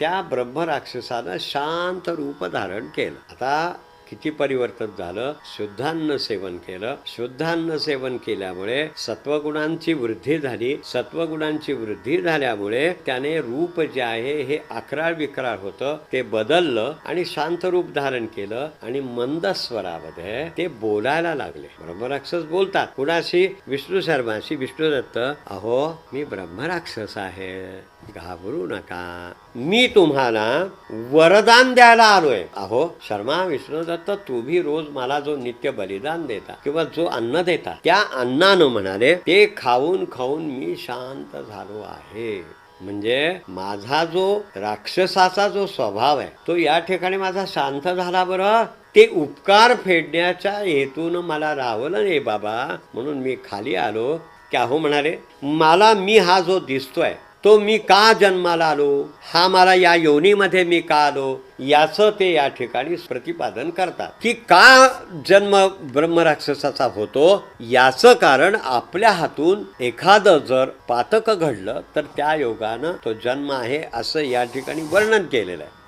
त्या ब्रह्मराक्षसानं शांत रूप धारण केलं. आता किती परिवर्तन झालं? शुद्धान्न सेवन केलं. शुद्धान्न सेवन केल्यामुळे सत्वगुणांची वृद्धी झाली. सत्वगुणांची वृद्धी झाल्यामुळे त्याने रूप जे आहे हे अकराळ विक्राळ होतं ते बदललं आणि शांत रूप धारण केलं आणि मंद स्वरामध्ये ते बोलायला लागले. ब्रह्मराक्षस बोलतात कुणाशी? विष्णू शर्माशी. विष्णुदत्त, अहो मी ब्रह्मराक्षस आहे, घाबरू नका, मी तुम्हाला वरदान द्यायला आलोय. अहो शर्मा विष्णुदत्त, तुम्ही रोज मला जो नित्य बलिदान देता किंवा जो अन्न देता त्या अन्नानं म्हणाले ते खाऊन खाऊन मी शांत झालो आहे. म्हणजे माझा जो राक्षसाचा जो स्वभाव आहे तो या ठिकाणी माझा शांत झाला. बरं, ते उपकार फेडण्याच्या हेतून मला रावलं नाही बाबा, म्हणून मी खाली आलो. क्या हो म्हणाले, मला मी हा जो दिसतोय तो मी का जन्माला आलो, हा मला या योनीमध्ये मी का आलो, याचं ते या ठिकाणी प्रतिपादन करतात की का जन्म ब्रह्मराक्षसाचा होतो. याचं कारण आपल्या हातून एखादं जर पातक घडलं तर त्या योगानं तो जन्म आहे असं या ठिकाणी वर्णन केलेलं आहे.